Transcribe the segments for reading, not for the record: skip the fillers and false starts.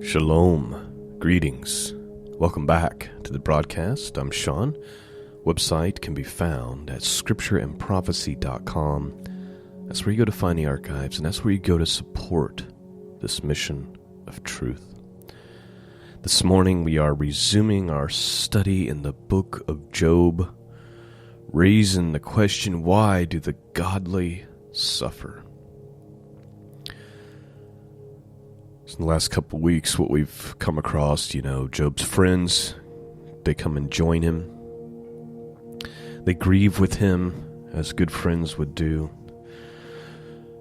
Shalom. Greetings. Welcome back to the broadcast. I'm Shawn. Website can be found at scriptureandprophecy.com. That's where you go to find the archives, and that's where you go to support this mission of truth. This morning we are resuming our study in the book of Job, raising the question, why do the godly suffer? In the last couple of weeks, what we've come across, Job's friends, they come and join him. They grieve with him, as good friends would do.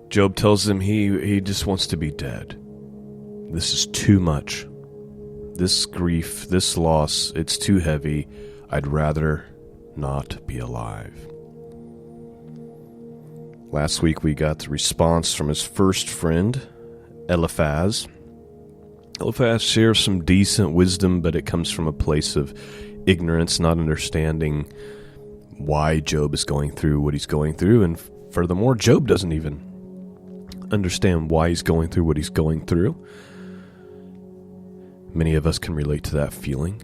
Job tells them he just wants to be dead. This is too much. This grief, this loss, it's too heavy. I'd rather not be alive. Last week, we got the response from his first friend, Eliphaz. Eliphaz shares some decent wisdom, but it comes from a place of ignorance, not understanding why Job is going through what he's going through. And furthermore, Job doesn't even understand why he's going through what he's going through. Many of us can relate to that feeling.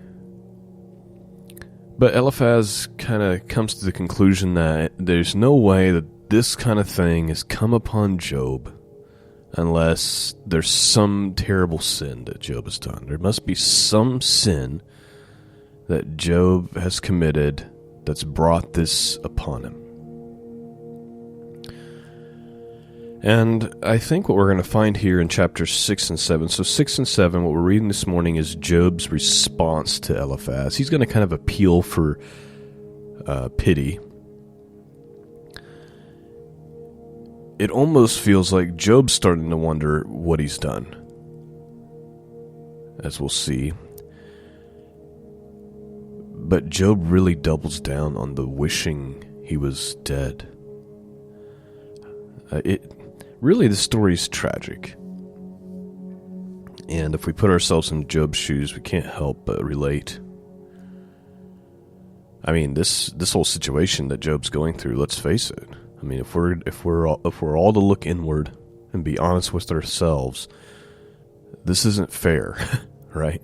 But Eliphaz kind of comes to the conclusion that there's no way that this kind of thing has come upon Job unless there's some terrible sin that Job has done. There must be some sin that Job has committed that's brought this upon him. And I think what we're going to find here in chapters 6 and 7, so 6 and 7, what we're reading this morning is Job's response to Eliphaz. He's going to kind of appeal for pity. It almost feels like Job's starting to wonder what he's done, as we'll see. But Job really doubles down on the wishing he was dead. Really, the story's tragic. And if we put ourselves in Job's shoes, we can't help but relate. I mean, this whole situation that Job's going through, let's face it. I mean, if we're all to look inward and be honest with ourselves, this isn't fair, right?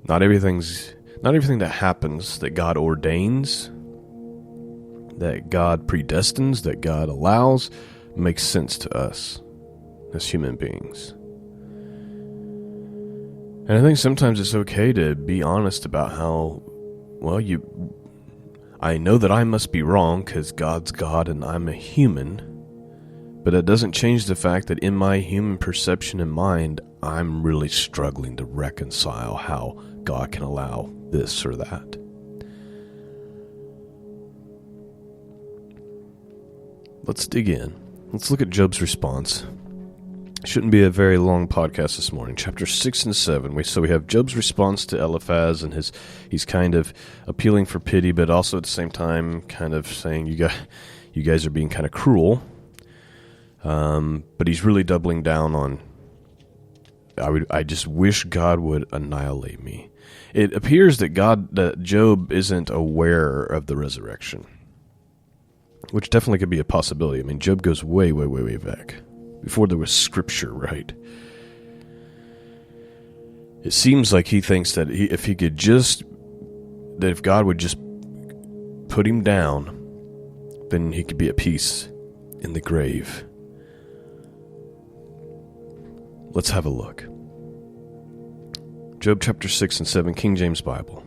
Not everything that happens that God ordains, that God predestines, that God allows, makes sense to us as human beings. And I think sometimes it's okay to be honest about how, I know that I must be wrong because God's God and I'm a human, but it doesn't change the fact that in my human perception and mind, I'm really struggling to reconcile how God can allow this or that. Let's dig in. Let's look at Job's response. Shouldn't be a very long podcast this morning. Chapter 6 and 7. So we have Job's response to Eliphaz, and he's kind of appealing for pity, but also at the same time kind of saying, you guys are being kind of cruel. But he's really doubling down on, I just wish God would annihilate me. It appears that Job isn't aware of the resurrection, which definitely could be a possibility. I mean, Job goes way, way, way, way back, before there was scripture, right? It seems like he thinks that if God would just put him down, then he could be at peace in the grave. Let's have a look. Job chapter 6 and 7, King James Bible.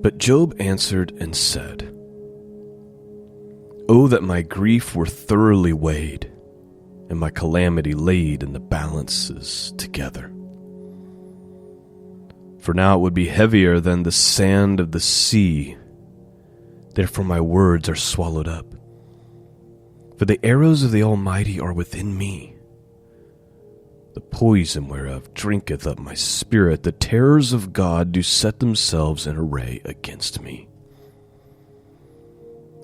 But Job answered and said, "Oh, that my grief were thoroughly weighed, and my calamity laid in the balances together. For now it would be heavier than the sand of the sea. Therefore my words are swallowed up. For the arrows of the Almighty are within me. The poison whereof drinketh up my spirit. The terrors of God do set themselves in array against me.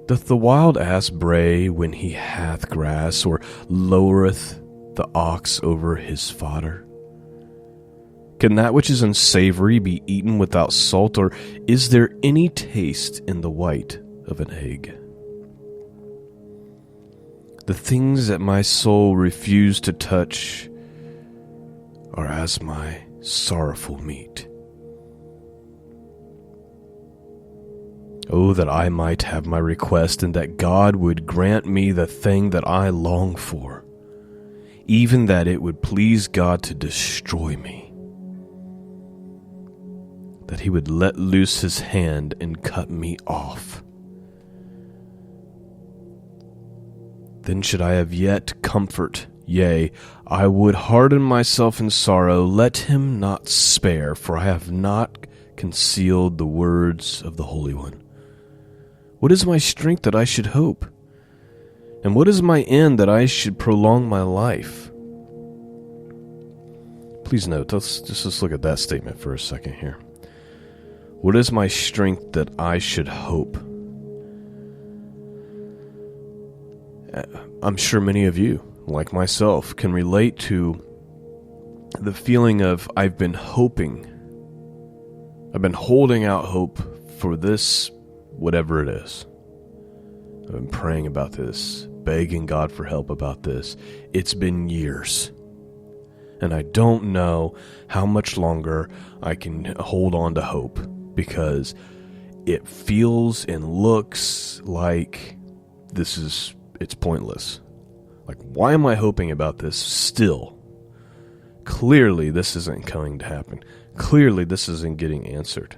Doth the wild ass bray when he hath grass, or lowereth the ox over his fodder? Can that which is unsavory be eaten without salt, or is there any taste in the white of an egg? The things that my soul refused to touch are as my sorrowful meat. Oh, that I might have my request, and that God would grant me the thing that I long for, even that it would please God to destroy me, that he would let loose his hand and cut me off. Then should I have yet comfort, yea, I would harden myself in sorrow. Let him not spare, for I have not concealed the words of the Holy One. What is my strength that I should hope? And what is my end that I should prolong my life? Please note, let's look at that statement for a second here. What is my strength that I should hope? I'm sure many of you, like myself, can relate to the feeling of I've been hoping. I've been holding out hope for this, whatever it is. I've been praying about this, begging God for help about this. It's been years. And I don't know how much longer I can hold on to hope, because it feels and looks like it's pointless. Like, why am I hoping about this still? Clearly, this isn't going to happen. Clearly, this isn't getting answered.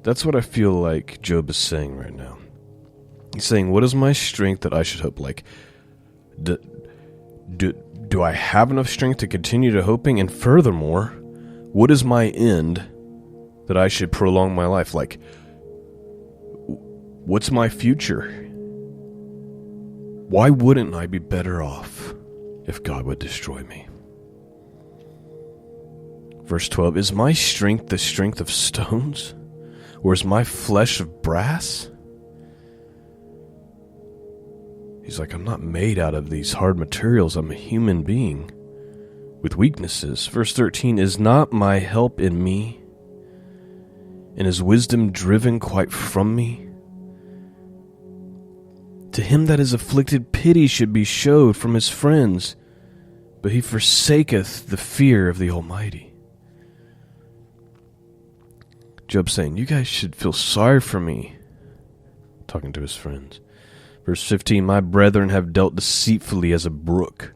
That's what I feel like Job is saying right now. He's saying, what is my strength that I should hope? Like, do I have enough strength to continue to hoping? And furthermore, what is my end that I should prolong my life? Like, what's my future? Why wouldn't I be better off if God would destroy me? Verse 12, is my strength the strength of stones? Or is my flesh of brass? He's like, I'm not made out of these hard materials. I'm a human being with weaknesses. Verse 13, is not my help in me? And is wisdom driven quite from me? To him that is afflicted, pity should be showed from his friends, but he forsaketh the fear of the Almighty. Job saying, you guys should feel sorry for me. Talking to his friends. Verse 15, my brethren have dealt deceitfully as a brook,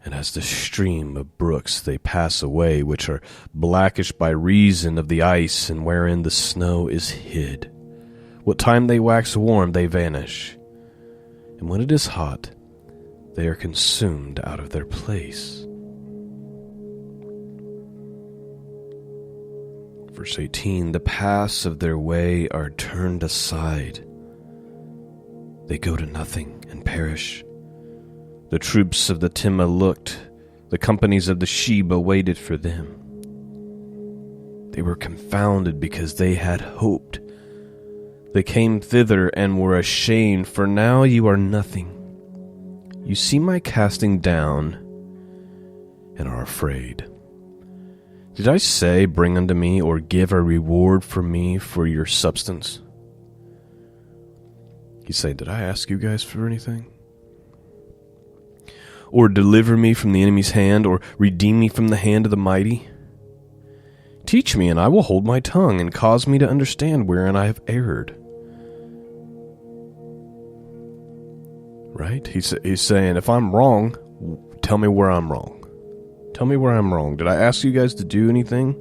and as the stream of brooks they pass away, which are blackish by reason of the ice, and wherein the snow is hid. What time they wax warm, they vanish. And when it is hot, they are consumed out of their place. Verse 18, the paths of their way are turned aside. They go to nothing and perish. The troops of the Timnah looked. The companies of the Sheba waited for them. They were confounded because they had hoped. They came thither and were ashamed, for now you are nothing. You see my casting down and are afraid. Did I say, bring unto me, or give a reward for me for your substance? He's saying, did I ask you guys for anything? Or deliver me from the enemy's hand, or redeem me from the hand of the mighty? Teach me, and I will hold my tongue, and cause me to understand wherein I have erred. Right? He's saying, if I'm wrong, tell me where I'm wrong. Tell me where I'm wrong. Did I ask you guys to do anything?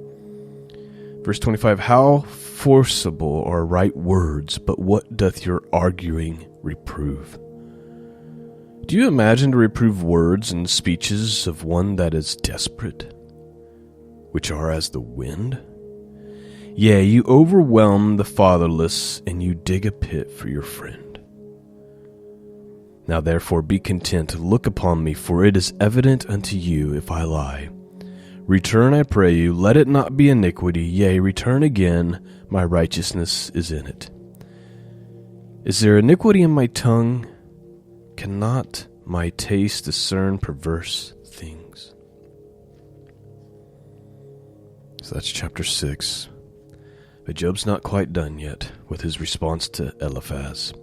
Verse 25, how forcible are right words, but what doth your arguing reprove? Do you imagine to reprove words and speeches of one that is desperate, which are as the wind? Yea, you overwhelm the fatherless, and you dig a pit for your friend. Now therefore be content, look upon me, for it is evident unto you if I lie. Return, I pray you, let it not be iniquity, yea, return again, my righteousness is in it. Is there iniquity in my tongue? Cannot my taste discern perverse things? So that's chapter 6. But Job's not quite done yet with his response to Eliphaz.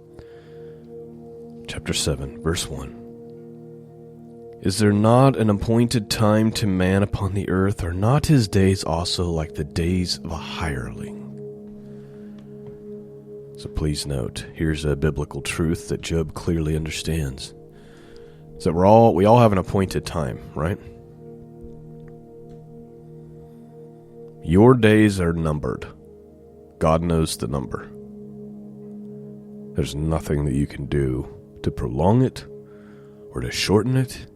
chapter 7, verse 1. Is there not an appointed time to man upon the earth? Are not his days also like the days of a hireling? So please note, here's a biblical truth that Job clearly understands. Is that we all have an appointed time, right? Your days are numbered. God knows the number. There's nothing that you can do to prolong it or to shorten it.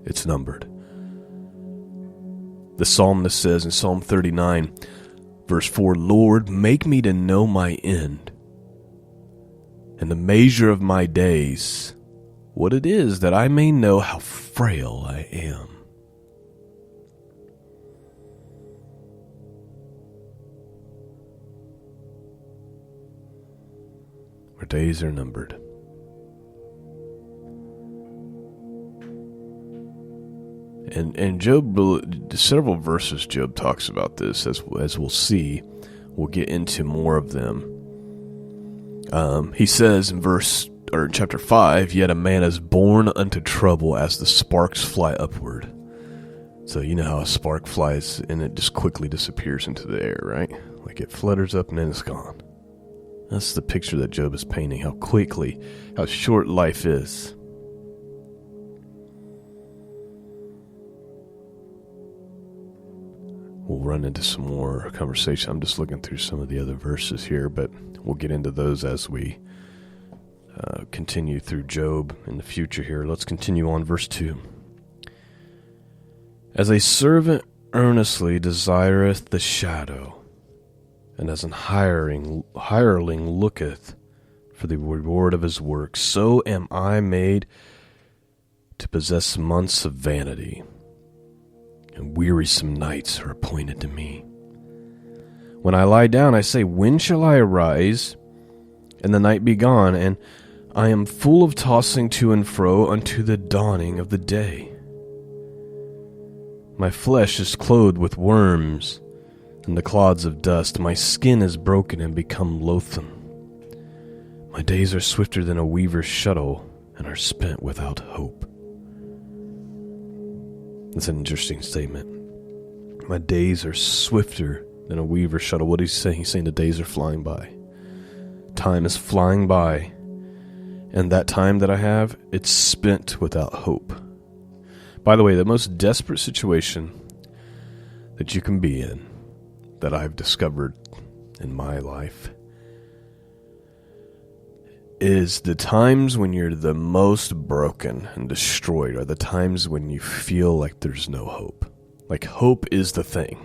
It's numbered. The psalmist says in Psalm 39, verse 4, Lord, make me to know my end and the measure of my days, what it is, that I may know how frail I am. Our days are numbered. And Job, several verses Job talks about this, as we'll see. We'll get into more of them. He says in chapter 5, yet a man is born unto trouble as the sparks fly upward. So you know how a spark flies and it just quickly disappears into the air, right? Like it flutters up and then it's gone. That's the picture that Job is painting, how short life is. We'll run into some more conversation. I'm just looking through some of the other verses here, but we'll get into those as we continue through Job in the future here. Let's continue on verse 2. As a servant earnestly desireth the shadow, and as an hireling looketh for the reward of his work, so am I made to possess months of vanity, and wearisome nights are appointed to me. When I lie down, I say, when shall I arise, and the night be gone? And I am full of tossing to and fro unto the dawning of the day. My flesh is clothed with worms and the clods of dust. My skin is broken and become loathsome. My days are swifter than a weaver's shuttle, and are spent without hope. That's an interesting statement. My days are swifter than a weaver's shuttle. What is he saying? He's saying the days are flying by. Time is flying by. And that time that I have, it's spent without hope. By the way, the most desperate situation that you can be in, that I've discovered in my life, is the times when you're the most broken and destroyed, are the times when you feel like there's no hope. Like hope is the thing,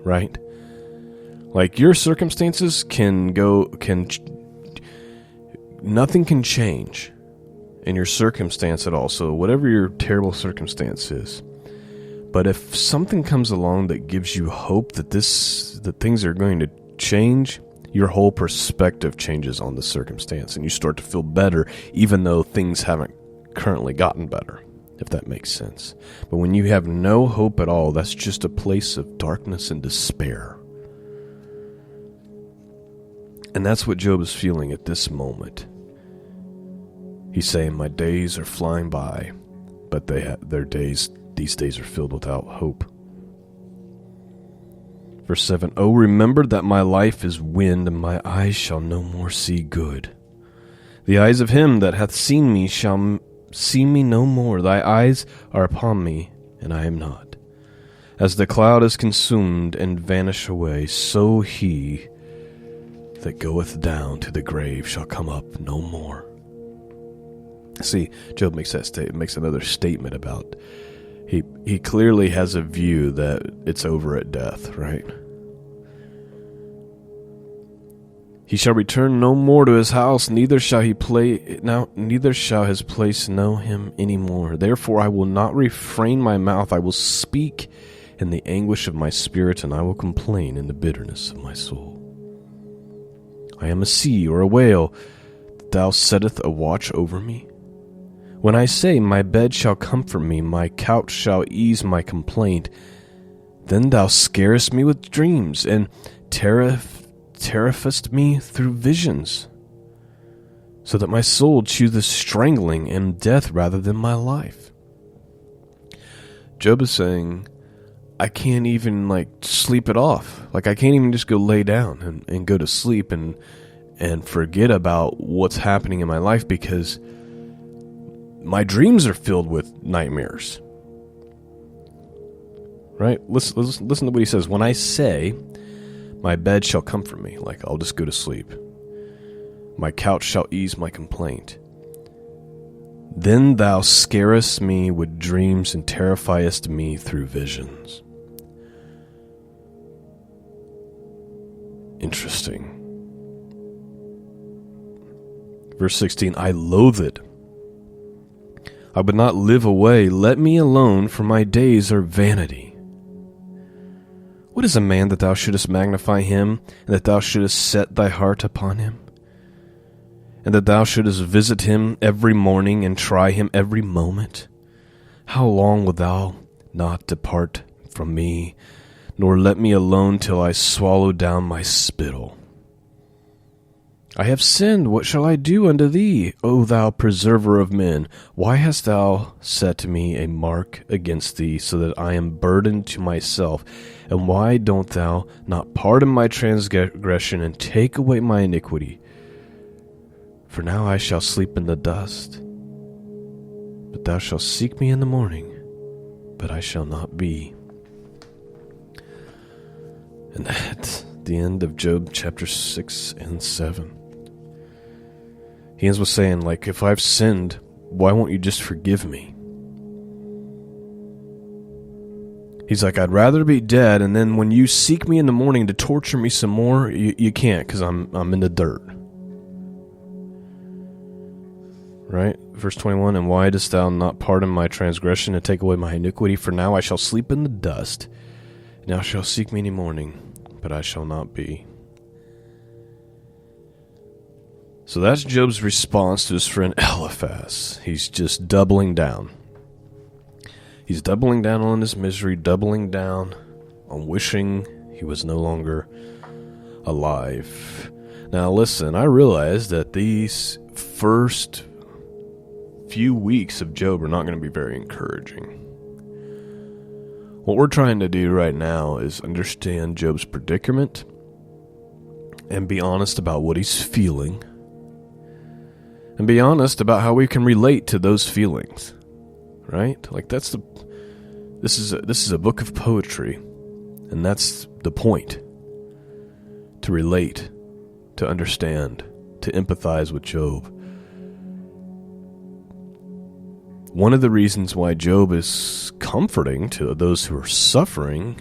right? Like your circumstances nothing can change in your circumstance at all. So whatever your terrible circumstance is, but if something comes along that gives you hope that things are going to change, your whole perspective changes on the circumstance, and you start to feel better, even though things haven't currently gotten better, if that makes sense. But when you have no hope at all, that's just a place of darkness and despair. And that's what Job is feeling at this moment. He's saying, my days are flying by, but these days are filled without hope. Verse 7, O remember that my life is wind, and my eyes shall no more see good. The eyes of him that hath seen me shall see me no more. Thy eyes are upon me, and I am not. As the cloud is consumed and vanish away, so he that goeth down to the grave shall come up no more. See, Job makes another statement about he clearly has a view that it's over at death, right? He shall return no more to his house, neither shall his place know him any more. Therefore I will not refrain my mouth, I will speak in the anguish of my spirit, and I will complain in the bitterness of my soul. I am a sea or a whale, that thou settest a watch over me. When I say, my bed shall comfort me, my couch shall ease my complaint, then thou scarest me with dreams, and terrifiest me through visions. so that my soul chooses strangling and death rather than my life. Job is saying, I can't even sleep it off. I can't even just go lay down and go to sleep and forget about what's happening in my life, because my dreams are filled with nightmares. Right? Listen to what he says. When I say, my bed shall comfort me, I'll just go to sleep. My couch shall ease my complaint. Then thou scarest me with dreams and terrifiest me through visions. Interesting. Verse 16, I loathe it. I would not live away. Let me alone, for my days are vanity. What is a man that thou shouldest magnify him, and that thou shouldest set thy heart upon him? And that thou shouldest visit him every morning, and try him every moment? How long wilt thou not depart from me, nor let me alone till I swallow down my spittle? I have sinned, what shall I do unto thee, O thou preserver of men? Why hast thou set me a mark against thee, so that I am burdened to myself? And why don't thou not pardon my transgression, and take away my iniquity? For now I shall sleep in the dust. But thou shalt seek me in the morning, but I shall not be. And that's the end of Job chapter 6 and 7. He ends with saying, if I've sinned, why won't you just forgive me? He's like, I'd rather be dead, and then when you seek me in the morning to torture me some more, you can't, because I'm in the dirt. Right? Verse 21, and why dost thou not pardon my transgression and take away my iniquity? For now I shall sleep in the dust, and thou shalt seek me in the morning, but I shall not be. So that's Job's response to his friend Eliphaz. He's just doubling down. He's doubling down on his misery, doubling down on wishing he was no longer alive. Now listen, I realize that these first few weeks of Job are not going to be very encouraging. What we're trying to do right now is understand Job's predicament and be honest about what he's feeling, and be honest about how we can relate to those feelings, right? This is a book of poetry, and that's the point. To relate, to understand, to empathize with Job. One of the reasons why Job is comforting to those who are suffering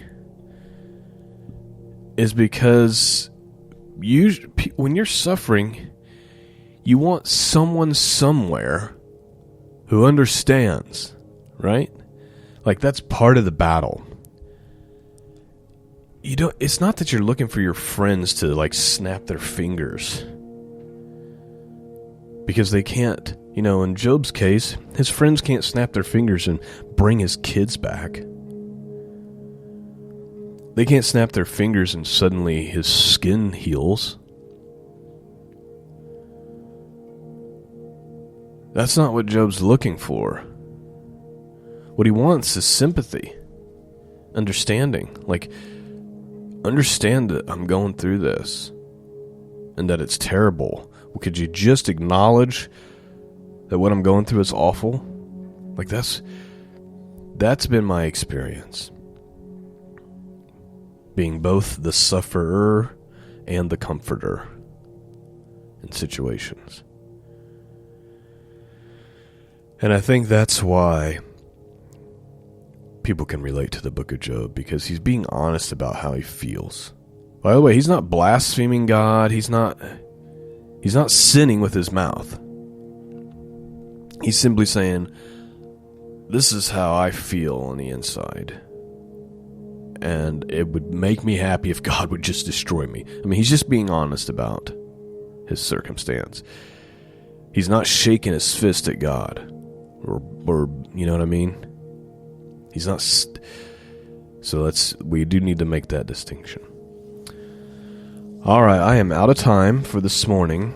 is because when you're suffering, you want someone somewhere who understands, right? That's part of the battle. It's not that you're looking for your friends to snap their fingers, because they can't. In Job's case, his friends can't snap their fingers and bring his kids back. They can't snap their fingers and suddenly his skin heals. That's not what Job's looking for. What he wants is sympathy, understanding. Understand that I'm going through this and that it's terrible. Could you just acknowledge that what I'm going through is awful? That's been my experience. Being both the sufferer and the comforter in situations. And I think that's why people can relate to the book of Job, because he's being honest about how he feels. By the way, he's not blaspheming God. He's not sinning with his mouth. He's simply saying, this is how I feel on the inside. And it would make me happy if God would just destroy me. He's just being honest about his circumstance. He's not shaking his fist at God. Or you know what I mean? He's not. So we do need to make that distinction. All right, I am out of time for this morning.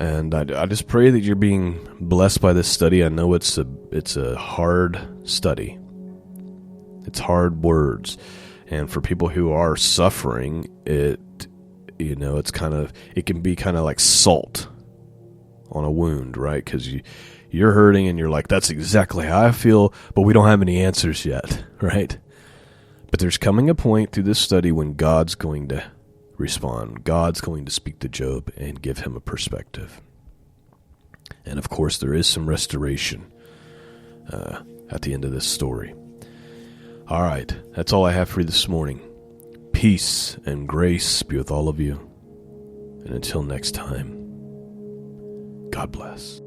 And I just pray that you're being blessed by this study. I know it's a hard study. It's hard words. And for people who are suffering, it can be kind of like salt on a wound, right? Because you're hurting and you're like, that's exactly how I feel, but we don't have any answers yet, right? But there's coming a point through this study when God's going to respond. God's going to speak to Job and give him a perspective. And of course, there is some restoration at the end of this story. All right, that's all I have for you this morning. Peace and grace be with all of you. And until next time, God bless.